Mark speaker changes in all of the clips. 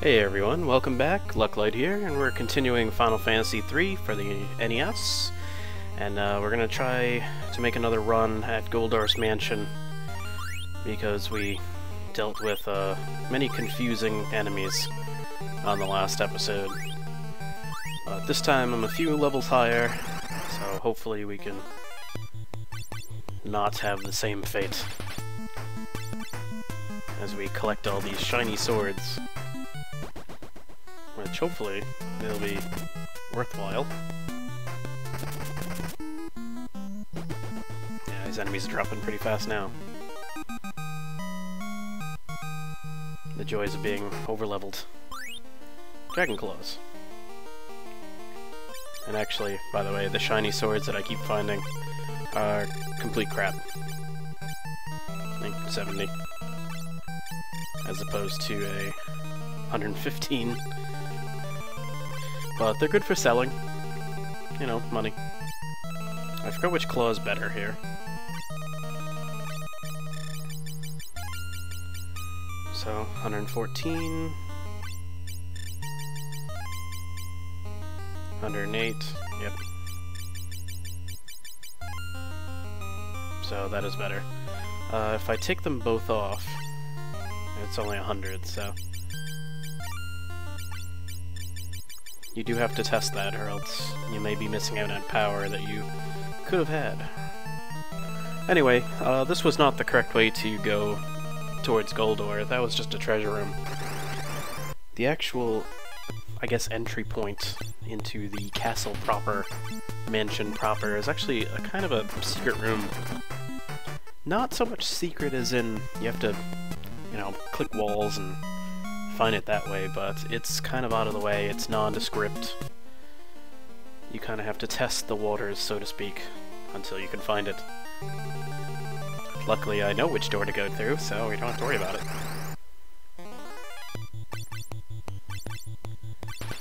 Speaker 1: Hey everyone, welcome back. Lucklight here, and we're continuing Final Fantasy III for the NES. And we're gonna try to make another run at Goldor's mansion because we dealt with many confusing enemies on the last episode. But this time I'm a few levels higher, so hopefully we can not have the same fate as we collect all these shiny swords. Which hopefully it'll be worthwhile. Yeah, these enemies are dropping pretty fast now. The joys of being overleveled. Dragon Claws. And actually, by the way, the shiny swords that I keep finding are complete crap. I think 70. As opposed to a 115. But they're good for selling. You know, money. I forgot which claw is better here. So, 114. 108. Yep. So that is better. If I take them both off, it's only 100, so... You do have to test that, or else you may be missing out on power that you could have had. Anyway, this was not the correct way to go towards Goldor. That was just a treasure room. The actual, I guess, entry point into the castle proper, mansion proper, is actually a kind of a secret room. Not so much secret as in you have to, you know, click walls and find it that way, but it's kind of out of the way, it's nondescript. You kind of have to test the waters, so to speak, until you can find it. Luckily I know which door to go through, so we don't have to worry about it.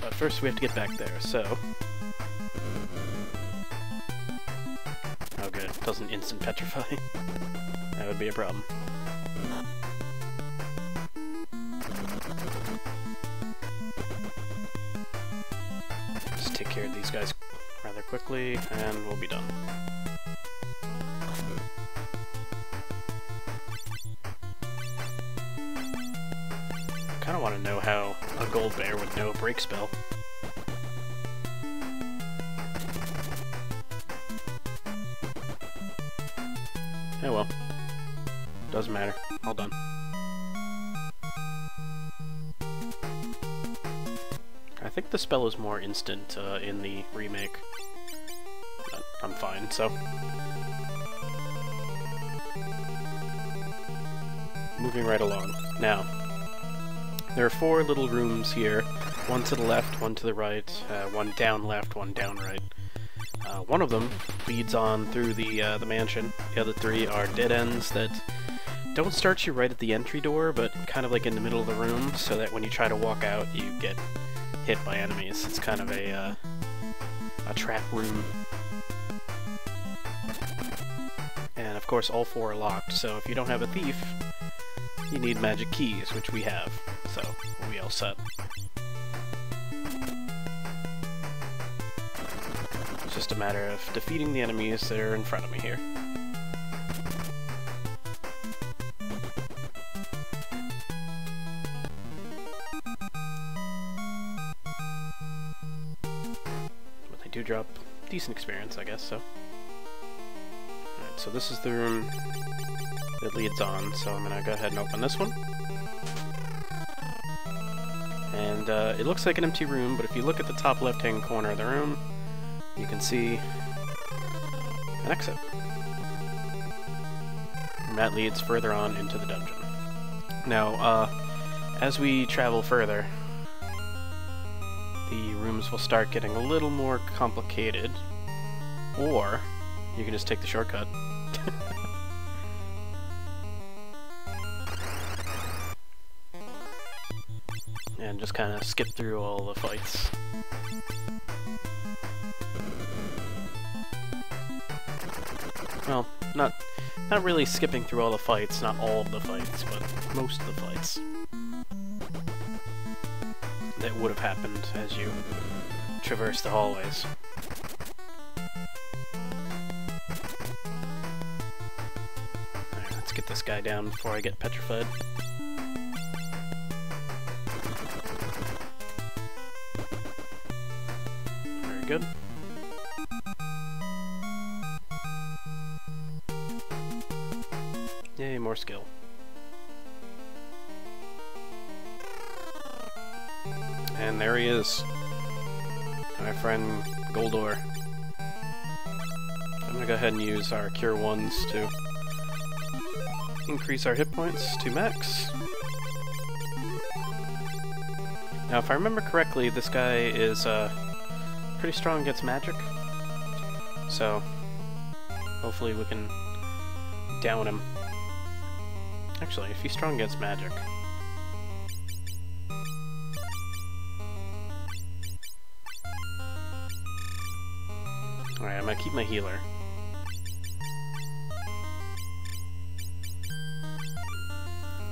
Speaker 1: But first we have to get back there, so... Oh good, it doesn't instant petrify. That would be a problem. Take care of these guys rather quickly, and we'll be done. I kinda wanna know how a gold bear would know a break spell. Oh well. Doesn't matter. All done. I think the spell is more instant in the remake, but I'm fine, so. Moving right along. Now, there are 4 little rooms here, one to the left, one to the right, one down left, one down right. One of them leads on through the mansion. The other 3 are dead ends that don't start you right at the entry door, but kind of like in the middle of the room, so that when you try to walk out, you get hit by enemies. It's kind of a trap room. And of course all 4 are locked, so if you don't have a thief, you need magic keys, which we have. So, we'll be all set. It's just a matter of defeating the enemies that are in front of me here. Do drop decent experience, I guess, so. Alright, so this is the room that leads on, so I'm gonna go ahead and open this one. And it looks like an empty room, but if you look at the top left-hand corner of the room, you can see an exit. And that leads further on into the dungeon. Now, as we travel further, the rooms will start getting a little more complicated, or you can just take the shortcut. And just kind of skip through all the fights. Well, not really skipping through all the fights, not all of the fights, but most of the fights. that would have happened as you traverse the hallways. Alright, let's get this guy down before I get petrified. Very good. Yay, more skill. And there he is. My friend Goldor. I'm gonna go ahead and use our Cure 1s to increase our hit points to max. Now, if I remember correctly, this guy is pretty strong against magic. So, hopefully we can down him. Actually, if he's strong against magic... Alright, I'm gonna keep my healer.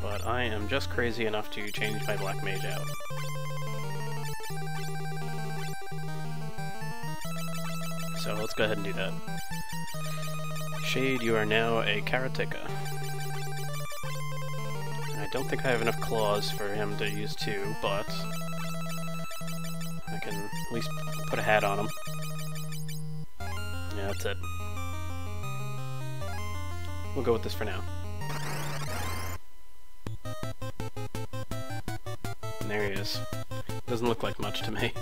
Speaker 1: But I am just crazy enough to change my black mage out. So let's go ahead and do that. Shade, you are now a karateka. I don't think I have enough claws for him to use 2, but I can at least put a hat on him. Yeah, that's it. We'll go with this for now. And there he is. Doesn't look like much to me.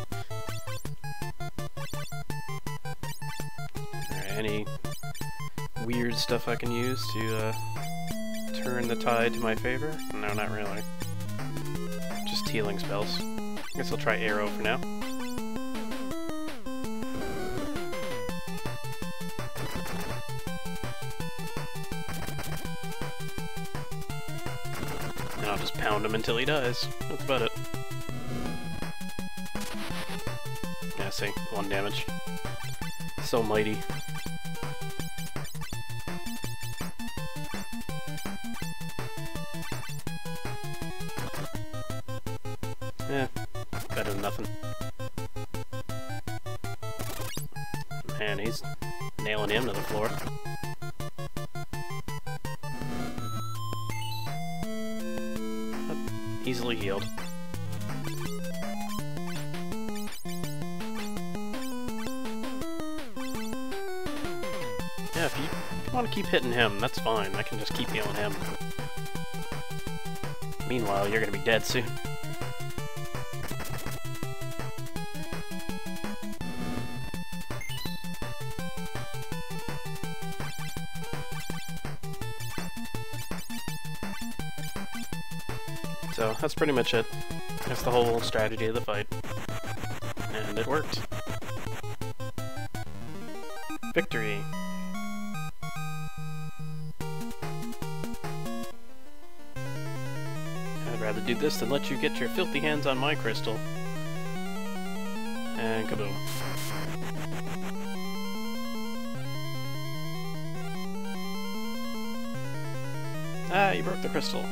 Speaker 1: Alright, any weird stuff I can use to turn the tide to my favor? No, not really. Just healing spells. I guess I'll try arrow for now. And I'll just pound him until he dies. That's about it. Yeah, see, 1 damage. So mighty. Yeah, better than nothing. Man, he's nailing him to the floor. Easily healed. Yeah, if you want to keep hitting him, that's fine. I can just keep healing him. Meanwhile, you're gonna be dead soon. So, that's pretty much it. That's the whole strategy of the fight. And it worked. Victory! I'd rather do this than let you get your filthy hands on my crystal. And kaboom. Ah, you broke the crystal.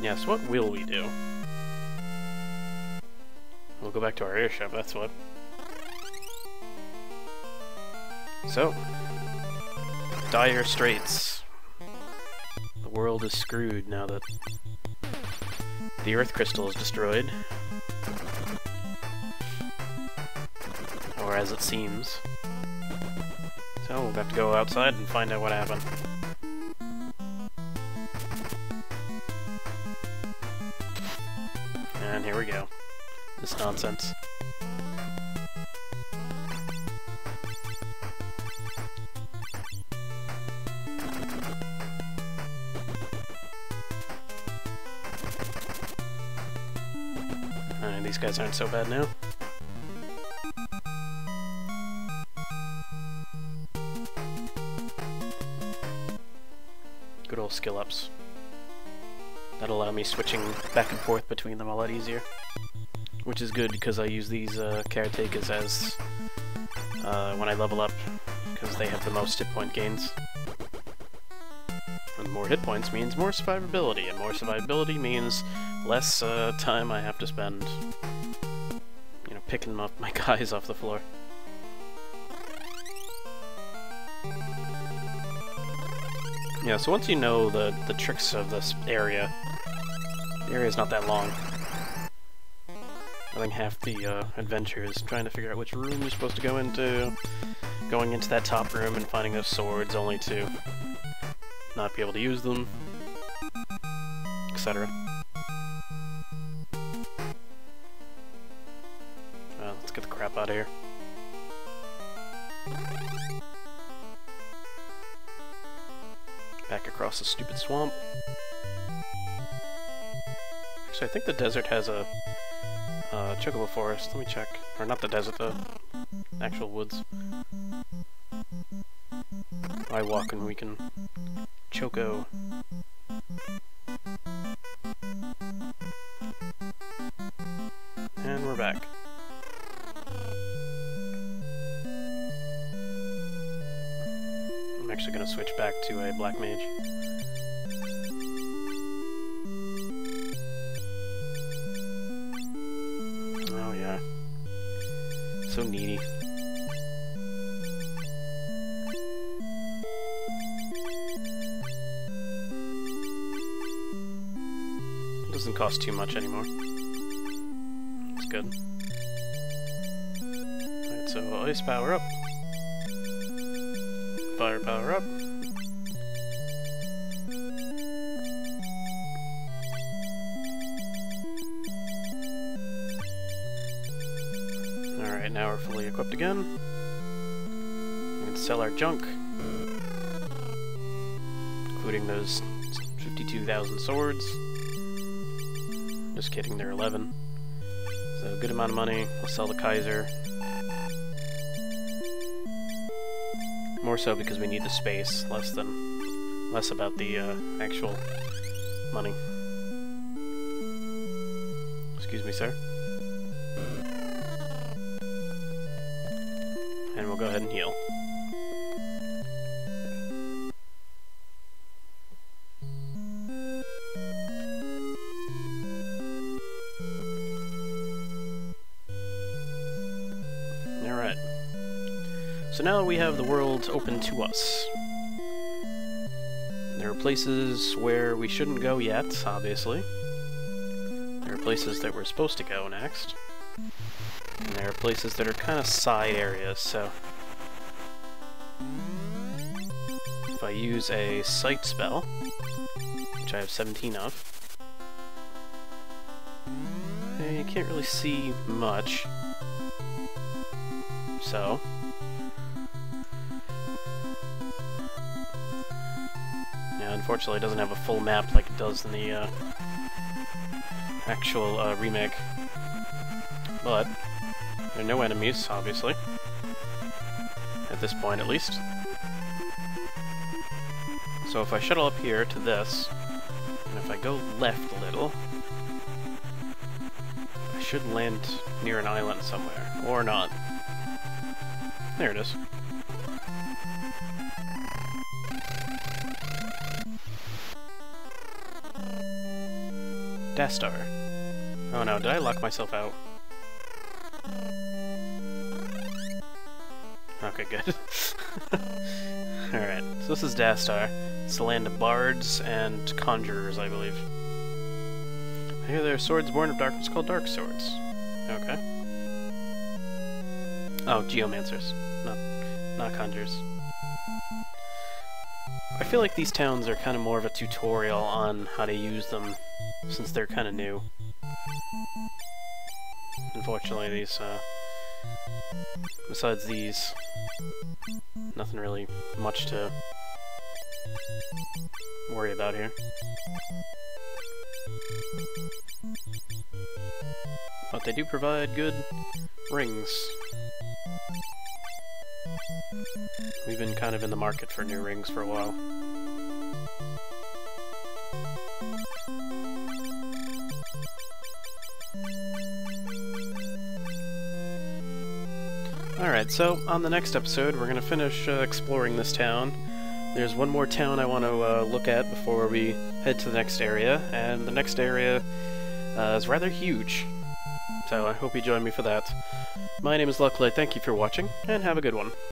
Speaker 1: Yes, what will we do? We'll go back to our airship, that's what. So, dire straits. The world is screwed now that the Earth Crystal is destroyed. Or as it seems. So, we'll have to go outside and find out what happened. And here we go. This nonsense. These guys aren't so bad now. Good old skill ups. That'll allow me switching back and forth between them a lot easier. which is good because I use these caretakers as when I level up, because they have the most hit point gains. And more hit points means more survivability, and more survivability means less time I have to spend, you know, picking up my guys off the floor. Yeah, so once you know the tricks of this area, the area's not that long. I think half the adventure is trying to figure out which room you're supposed to go into, going into that top room and finding those swords only to not be able to use them, etc. Let's get the crap out of here. Back across the stupid swamp. Actually, I think the desert has a chocobo forest. Let me check. Or not the desert, the actual woods. I walk and we can choco. And we're back. I'm actually going to switch back to a black mage. Oh yeah. So needy. Doesn't cost too much anymore. That's good. Alright, so ice power up. Fire power up. Alright, now we're fully equipped again. We can sell our junk, including those 52,000 swords. Just kidding, they're 11. So, good amount of money. We'll sell the Kaiser. More so because we need the space, less about the actual money. Excuse me, sir. And we'll go ahead and heal. Alright. So now we have the world open to us. There are places where we shouldn't go yet, obviously. There are places that we're supposed to go next. And there are places that are kind of side areas, so... if I use a sight spell, which I have 17 of, you can't really see much. So... yeah, unfortunately it doesn't have a full map like it does in the actual remake. But there are no enemies, obviously. At this point, at least. So if I shuttle up here to this, and if I go left a little, I should land near an island somewhere. Or not. There it is. Dastar. Oh no, did I lock myself out? Okay, good. Alright, so this is Dastar. It's the land of bards and conjurers, I believe. I hear there are swords born of darkness called dark swords. Okay. Oh, geomancers. Not conjurers. I feel like these towns are kind of more of a tutorial on how to use them, since they're kind of new. Unfortunately, these, besides these, nothing really much to worry about here. But they do provide good rings. We've been kind of in the market for new rings for a while. Alright, so on the next episode, we're going to finish exploring this town. There's one more town I want to look at before we head to the next area, and the next area is rather huge. So I hope you join me for that. My name is Lucklight, thank you for watching, and have a good one.